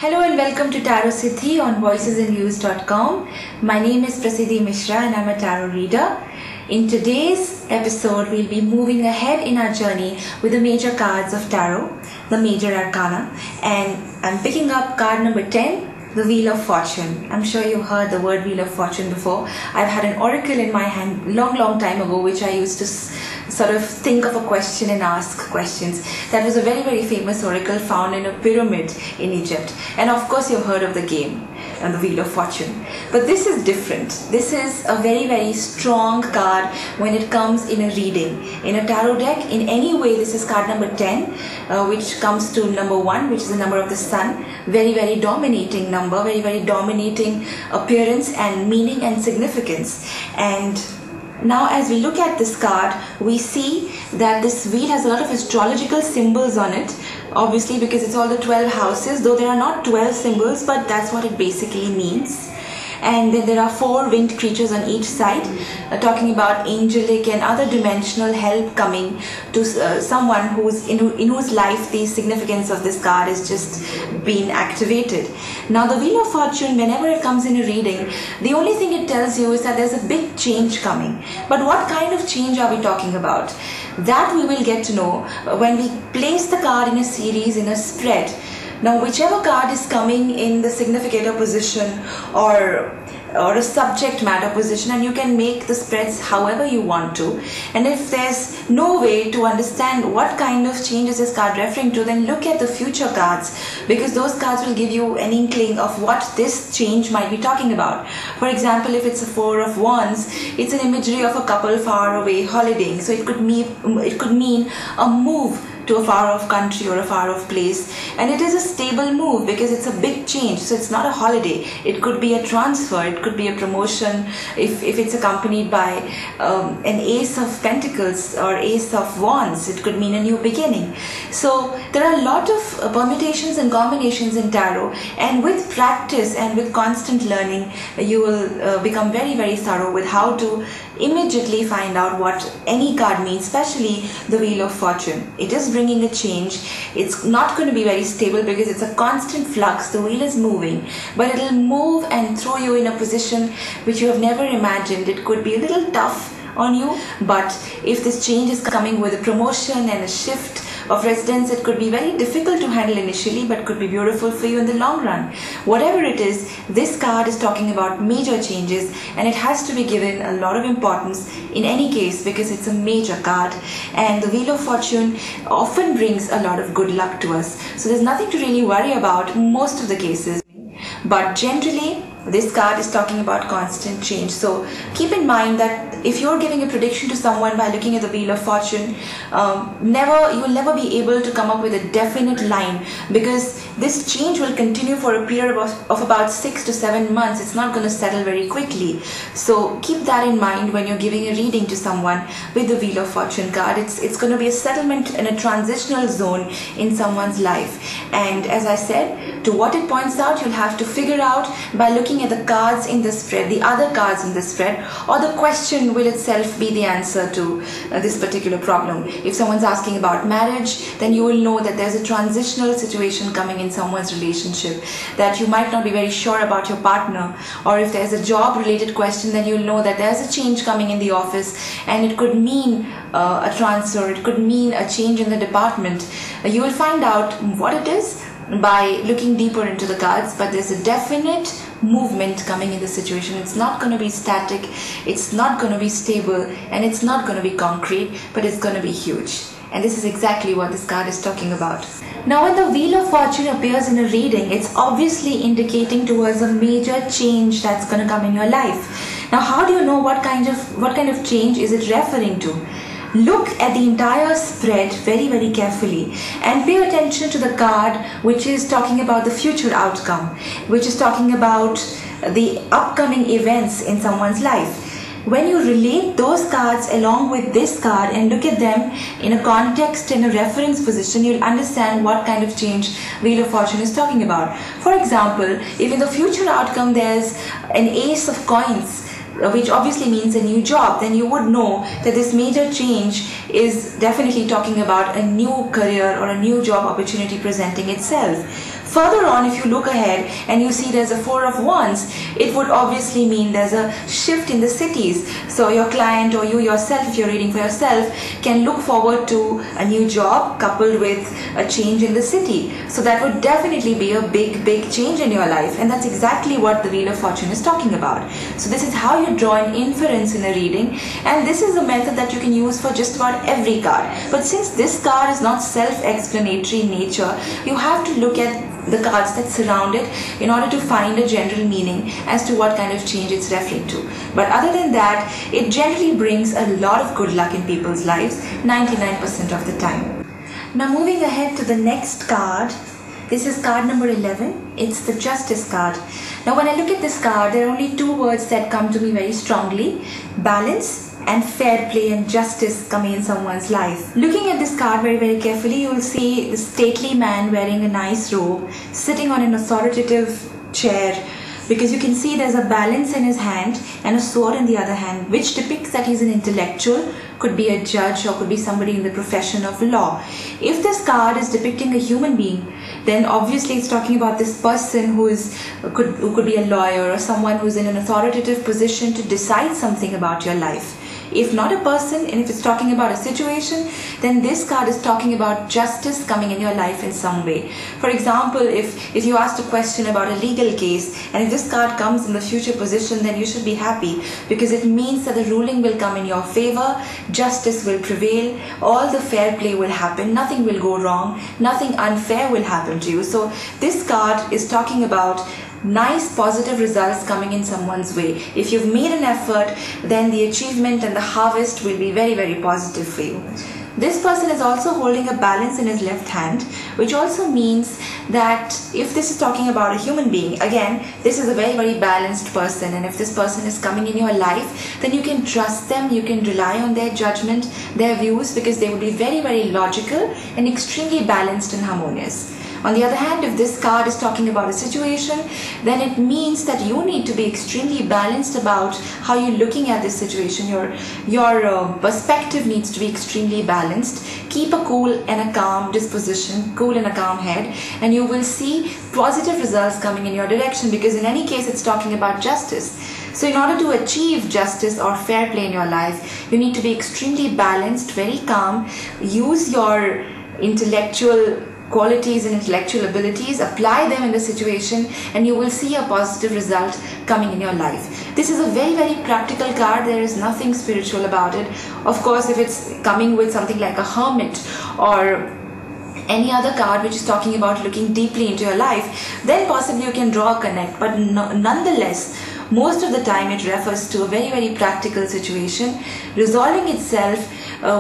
Hello and welcome to Tarot Siddhi on VOICESNVIEWS.com. My name is Prasiddhi and I'm a tarot reader. In today's episode, we'll be moving ahead in our journey with the major cards of tarot, the Major Arcana, and I'm picking up card number 10, the Wheel of Fortune. I'm sure you've heard the word Wheel of Fortune before. I've had an oracle in my hand long time ago, which I used to sort of think of a question and ask questions. That was a very famous oracle found in a pyramid in Egypt. And of course you've heard of the game and the Wheel of Fortune. But this is different. This is a very strong card when it comes in a reading. In a tarot deck, in any way, this is card number 10, which comes to number 1, which is the number of the sun. Very dominating number, very dominating appearance and meaning and significance. And now as we look at this card, we see that this wheel has a lot of astrological symbols on it, obviously because it's all the 12 houses, though there are not 12 symbols, but that's what it basically means. And then there are 4 winged creatures on each side, talking about angelic and other dimensional help coming to someone in whose life the significance of this card is just being activated. Now the Wheel of Fortune, whenever it comes in a reading, the only thing it tells you is that there's a big change coming. But what kind of change are we talking about? That we will get to know when we place the card in a series, in a spread. Now whichever card is coming in the significator position or a subject matter position, and you can make the spreads however you want to. And if there's no way to understand what kind of change is this card referring to, then look at the future cards, because those cards will give you an inkling of what this change might be talking about. For example, if it's a 4 of Wands, it's an imagery of a couple far away holidaying. So it could mean a move to a far off country or a far off place, and it is a stable move because it's a big change. So it's not a holiday, it could be a transfer, it could be a promotion if it's accompanied by an Ace of Pentacles or Ace of Wands. It could mean a new beginning. So there are a lot of permutations and combinations in tarot, and with practice and with constant learning you will become very thorough with how to immediately find out what any card means, especially the Wheel of Fortune. It is bringing a change. It's not going to be very stable because it's a constant flux. The wheel is moving, but it'll move and throw you in a position which you have never imagined. It could be a little tough on you, but if this change is coming with a promotion and a shift of residence, it could be very difficult to handle initially, but could be beautiful for you in the long run. Whatever it is, this card is talking about major changes, and it has to be given a lot of importance in any case because it's a major card. And the Wheel of Fortune often brings a lot of good luck to us. So there's nothing to really worry about most of the cases. But generally, this card is talking about constant change. So keep in mind that if you're giving a prediction to someone by looking at the Wheel of Fortune, you'll never be able to come up with a definite line, because this change will continue for a period of about 6 to 7 months. It's not going to settle very quickly. So keep that in mind when you're giving a reading to someone with the Wheel of Fortune card. It's going to be a settlement in a transitional zone in someone's life. And as I said, to what it points out, you'll have to figure out by looking at the cards in the spread, the other cards in the spread, or the question will itself be the answer to this particular problem. If someone's asking about marriage, then you will know that there's a transitional situation coming in someone's relationship, that you might not be very sure about your partner. Or if there's a job related question, then you'll know that there's a change coming in the office, and it could mean a transfer, it could mean a change in the department. You will find out what it is by looking deeper into the cards, but there's a definite movement coming in the situation. It's not going to be static, it's not going to be stable, and it's not going to be concrete, but it's going to be huge. And this is exactly what this card is talking about. Now when the Wheel of Fortune appears in a reading, it's obviously indicating towards a major change that's going to come in your life. Now how do you know what kind of change is it referring to? Look at the entire spread very carefully and pay attention to the card which is talking about the future outcome, which is talking about the upcoming events in someone's life. When you relate those cards along with this card and look at them in a context, in a reference position, you'll understand what kind of change Wheel of Fortune is talking about. For example, if in the future outcome there's an Ace of Coins, which obviously means a new job, then you would know that this major change is definitely talking about a new career or a new job opportunity presenting itself. Further on, if you look ahead and you see there's a 4 of Wands, it would obviously mean there's a shift in the cities. So your client or you yourself, if you're reading for yourself, can look forward to a new job coupled with a change in the city. So that would definitely be a big change in your life, and that's exactly what the Wheel of Fortune is talking about. So this is how you draw an inference in a reading, and this is a method that you can use for just about every card. But since this card is not self-explanatory in nature, you have to look at the cards that surround it in order to find a general meaning as to what kind of change it's referring to. But other than that, it generally brings a lot of good luck in people's lives 99% of the time. Now moving ahead to the next card, this is card number 11. It's the Justice card. Now when I look at this card, there are only two words that come to me very strongly: balance and fair play and justice coming in someone's life. Looking at this card very carefully, you will see the stately man wearing a nice robe, sitting on an authoritative chair, because you can see there's a balance in his hand and a sword in the other hand, which depicts that he's an intellectual, could be a judge or could be somebody in the profession of law. If this card is depicting a human being, then obviously it's talking about this person who could be a lawyer or someone who's in an authoritative position to decide something about your life. If not a person, and if it's talking about a situation, then this card is talking about justice coming in your life in some way. For example, if you asked a question about a legal case, and if this card comes in the future position, then you should be happy, because it means that the ruling will come in your favor, justice will prevail, all the fair play will happen, nothing will go wrong, nothing unfair will happen to you. So this card is talking about nice positive results coming in someone's way. If you've made an effort, then the achievement and the harvest will be very positive for you. This person is also holding a balance in his left hand, which also means that if this is talking about a human being, again, this is a very balanced person, and if this person is coming in your life, then you can trust them, you can rely on their judgment, their views, because they will be very logical and extremely balanced and harmonious. On the other hand, if this card is talking about a situation, then it means that you need to be extremely balanced about how you're looking at this situation. Your perspective needs to be extremely balanced. Keep a cool and a calm disposition, cool and a calm head, and you will see positive results coming in your direction, because in any case, it's talking about justice. So in order to achieve justice or fair play in your life, you need to be extremely balanced, very calm, use your intellectual qualities and intellectual abilities, apply them in the situation, and you will see a positive result coming in your life. This is a very practical card. There is nothing spiritual about it. Of course, if it's coming with something like a hermit or any other card which is talking about looking deeply into your life, then possibly you can draw a connect. But nonetheless, most of the time it refers to a very practical situation resolving itself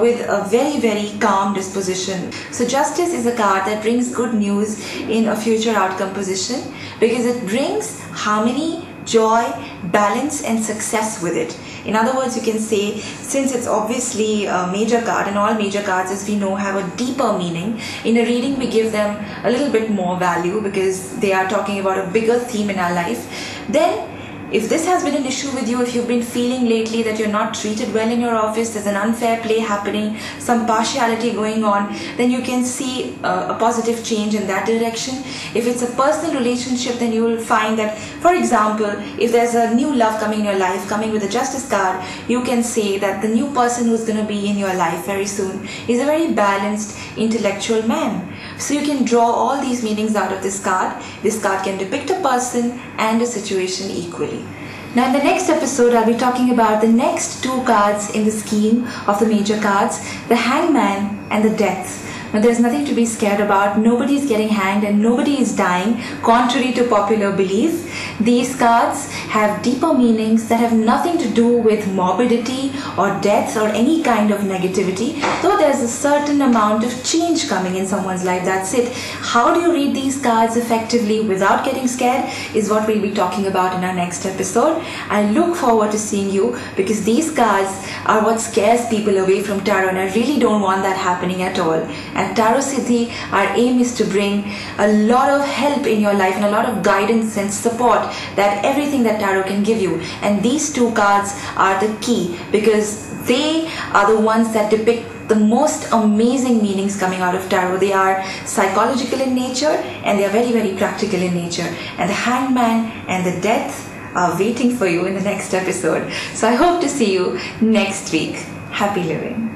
with a very calm disposition. So justice is a card that brings good news in a future outcome position, because it brings harmony, joy, balance and success with it. In other words, you can say, since it's obviously a major card, and all major cards, as we know, have a deeper meaning, in a reading we give them a little bit more value because they are talking about a bigger theme in our life. Then if this has been an issue with you, if you've been feeling lately that you're not treated well in your office, there's an unfair play happening, some partiality going on, then you can see a positive change in that direction. If it's a personal relationship, then you will find that, for example, if there's a new love coming in your life, coming with a justice card, you can say that the new person who's going to be in your life very soon is a very balanced, intellectual man. So you can draw all these meanings out of this card. This card can depict a person and a situation equally. Now in the next episode, I'll be talking about the next two cards in the scheme of the major cards, the Hangman and the Death. Now there's nothing to be scared about. Nobody is getting hanged and nobody is dying, contrary to popular belief. These cards have deeper meanings that have nothing to do with morbidity or death or any kind of negativity, though there's a certain amount of change coming in someone's life. That's it. How do you read these cards effectively without getting scared is what we'll be talking about in our next episode. I look forward to seeing you, because these cards are what scares people away from tarot, and I really don't want that happening at all. At Tarot Siddhi, our aim is to bring a lot of help in your life and a lot of guidance and support, that everything that Tarot can give you. And these two cards are the key, because they are the ones that depict the most amazing meanings coming out of Tarot. They are psychological in nature and they are very, very practical in nature. And the Hangman and the Death are waiting for you in the next episode. So I hope to see you next week. Happy living.